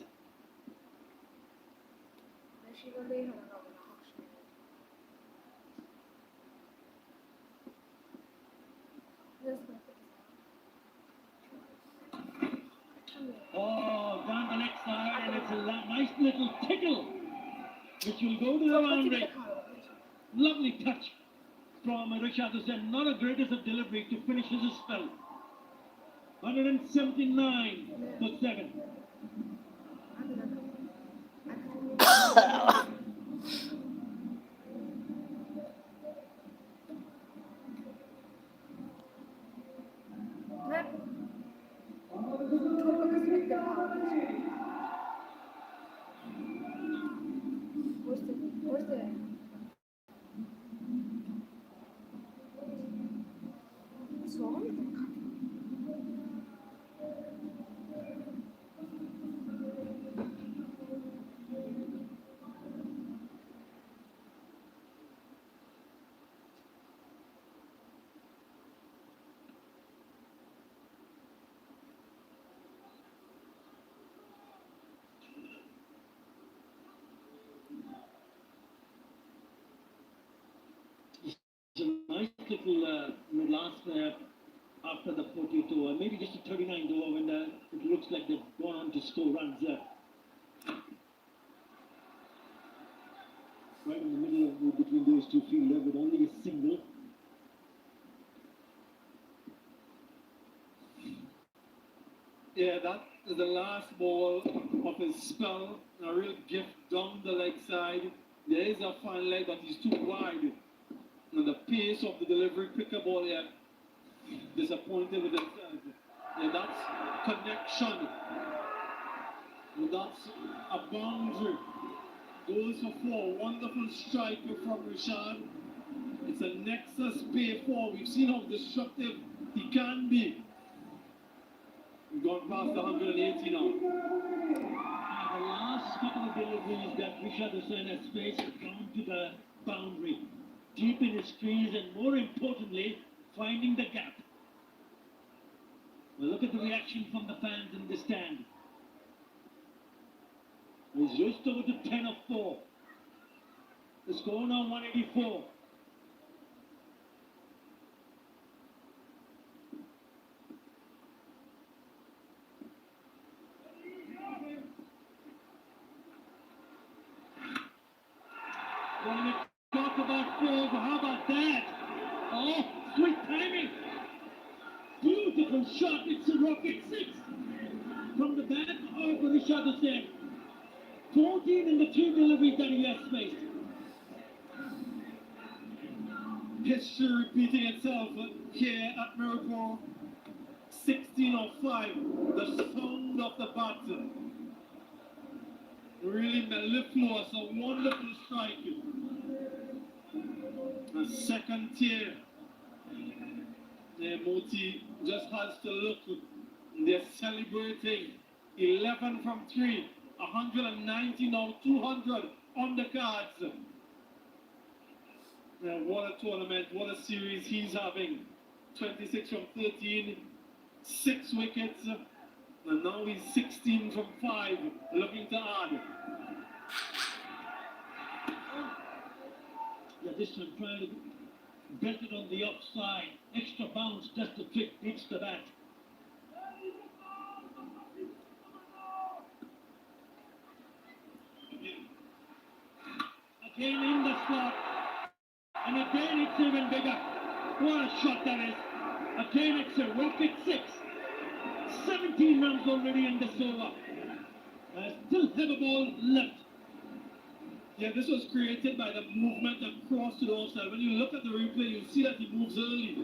A: Oh, down the next side, and it's a nice little tickle, which will go to the boundary. Lovely touch from Rashad Hussain. Not a greatest of delivery to finish his spell. 179 for 7. It's a nice little last after the 42 or maybe just a 39 over when it looks like they've gone on to score runs right in the middle of between those two fielders with only a single.
C: Yeah, that is the last ball of his spell. A real gift down the leg side. There is a fine leg, but he's too wide. And the pace of the delivery, quicker ball here. Disappointed with himself. Yeah, that's connection. And that's a boundary. Goes for 4. Wonderful strike from Rashad. It's a Nexus pay 4. We've seen how destructive he can be. We've gone past the 180 now.
A: The last couple of deliveries that Rashad Hussain has faced down to the boundary, deep in his crease, and more importantly, finding the gap. Well, look at the reaction from the fans in the stand. He's just over to 10 of 4. The score now 184. When we talk about 4, how about that? Oh, sweet timing. Beautiful shot. It's a rocket 6 from the back of Rashad Hussain. 14 in the 2 deliveries that he has faced.
C: History repeating itself here at Miracle. 16 of 5. The sound of the bat. Really mellifluous, a wonderful strike. A second tier. Moti just has to look. They're celebrating 11 from 3. 190 now, 200 on the cards. What a tournament, what a series he's having. 26 from 13, 6 wickets, and now he's 16 from 5, looking to add.
A: Yeah, this time trying to belt it on the upside. Extra bounce, just the trick, beats the bat. Again in the slot. And again it's even bigger. What a shot that is. Again it's a rocket 6. 17 runs already in this over. Still have a ball left.
C: Yeah, this was created by the movement across to the offside. When you look at the replay, you see that he moves early.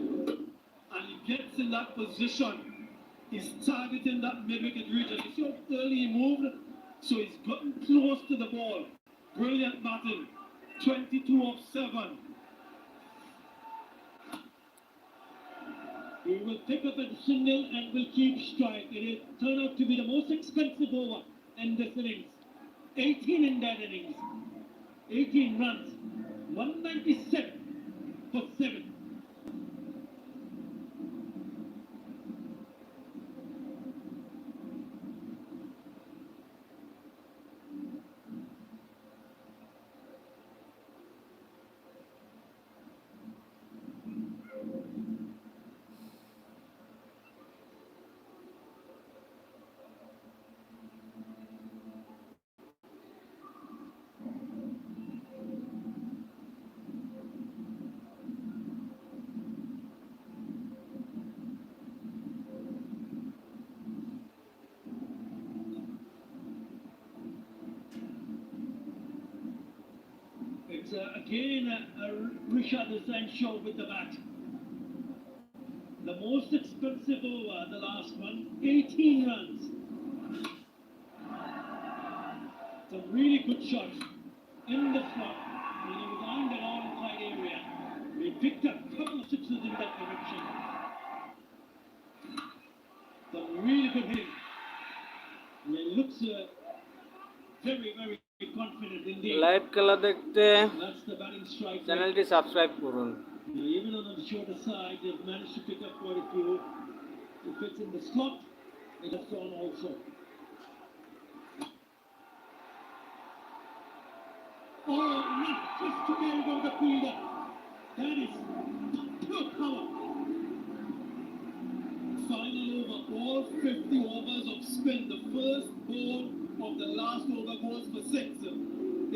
C: And he gets in that position. He's targeting that mid-wicket region. You see how early he moved? So he's gotten close to the ball. Brilliant batting. 22 of 7.
A: He will pick up a single and will keep strike. It will turn out to be the most expensive over in this innings. 18 in that innings. 18 runs. 197 for 7. It's again a Richardson show with the bat. The most expensive over, the last one, 18 runs. Some really good shots in the slot. When he was on the onside area, he picked up a couple of sixes in that direction. Some really good hitting. And he looks very, very confident indeed.
B: Live খেলা দেখতে
A: That's the batting strike.
B: চ্যানেলটি subscribe করুন।
A: Even on the shorter side, they've managed to pick up quite a few. If it's in the slot, it has gone also. Oh, not just to get it over the fielder. That is pure power.
C: Final over. All 50 overs of spin. The first ball of the last over goes for 6.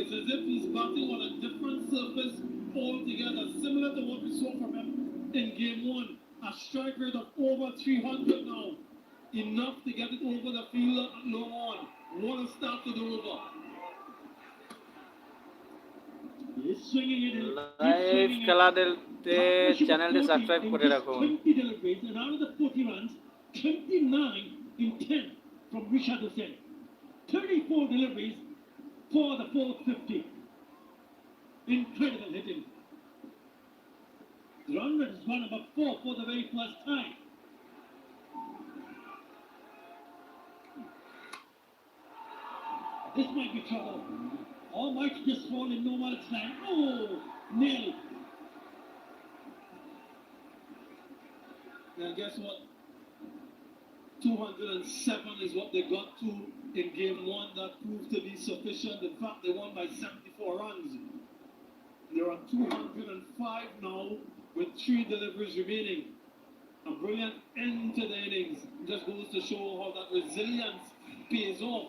C: It's as if he's batting on a different surface altogether, similar to what we saw from him in game 1. A strike rate of over 300 now. Enough to get it over the fielder long on. What a start to the over.
A: He's swinging it in.
B: Live খেলা দেখতে চ্যানেলটি subscribe করে রাখুন।
A: 20 deliveries, and out of the 40 runs, 29 in 10 from Richardson. 34 deliveries for the 450. Incredible hitting. The run rate has gone above 4 for the very first time. This might be trouble. Or might just fall in no man's land. Oh, nailed.
C: Now guess what? 207 is what they got to in game 1. That proved to be sufficient. In fact, they won by 74 runs. They're on 205 now with 3 deliveries remaining. A brilliant end to the innings. Just goes to show how that resilience pays off.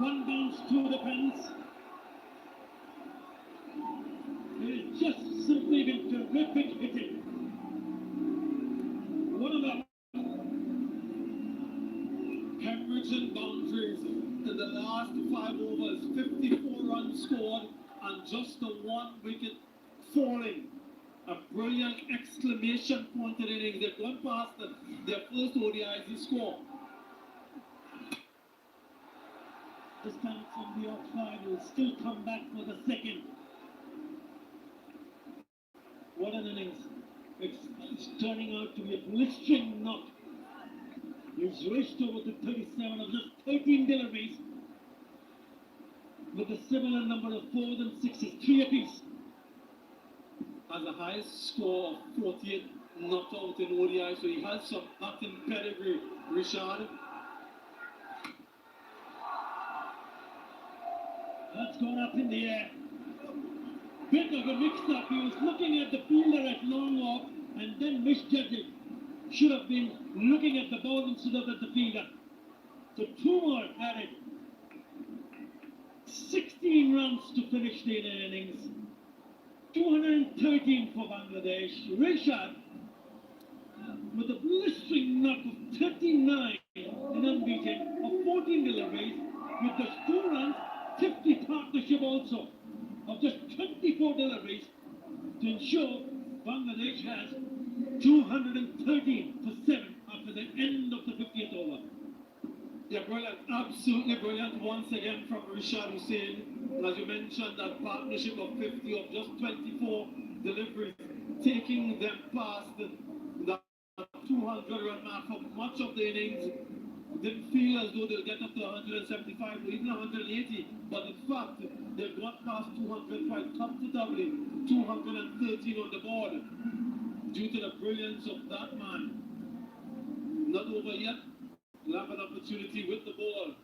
A: One bounce to the fence. It has just simply been terrific hitting. One of the
C: Hemorrhaging boundaries in the last 5 overs. 54 runs scored and just the 1 wicket falling. A brilliant exclamation point in the innings. They've gone past their first ODIs to score.
A: This time from the offside will still come back for the second. What an innings. It's turning out to be a blistering knock. He's raced over to 37 of just 13 deliveries with a similar number of 4s and 6s, 3 apiece.
C: Has the highest score of 48 not out in ODI, so he has some batting pedigree, Richard.
A: That's gone up in the air. Bit of a mix-up. He was looking at the fielder at long off and then misjudging. Should have been looking at the ball instead of at the fielder. So 2 more added. 16 runs to finish the innings. 213 for Bangladesh. Rishad with a blistering knock of 39 and unbeaten of 14 deliveries with just 2 runs, 50 partnership also of just 24 deliveries to ensure Bangladesh has 213 after the end of the 50th over.
C: Yeah, brilliant. Absolutely brilliant once again from Rishad Hussain. As you mentioned, that partnership of 50 of just 24 deliveries, taking them past the 200 run mark for much of the innings. Didn't feel as though they'll get up to 175 or even 180, but in fact, they got past 200 quite comfortably, 213 on the board, due to the brilliance of that man. Not over yet. We'll have an opportunity with the ball.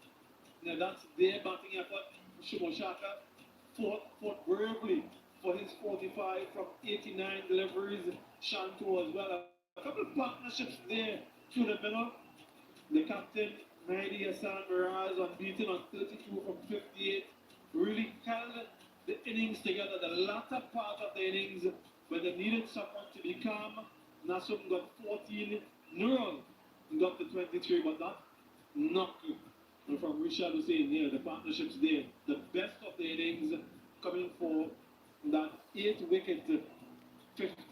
C: Now that's their batting effort. Shumoshaka fought bravely for his 45 from 89 deliveries. Shanto as well. A couple of partnerships there through the middle. The captain, Mahdi Hassan Miraz, unbeaten on 32 from 58. Really held the innings together. The latter part of the innings, when they needed someone to be calm, Nasum got 14. Nurul got the 23, but that knock from Rishad Hussain here, the partnerships there, the best of the innings coming for that 8 wicket 50.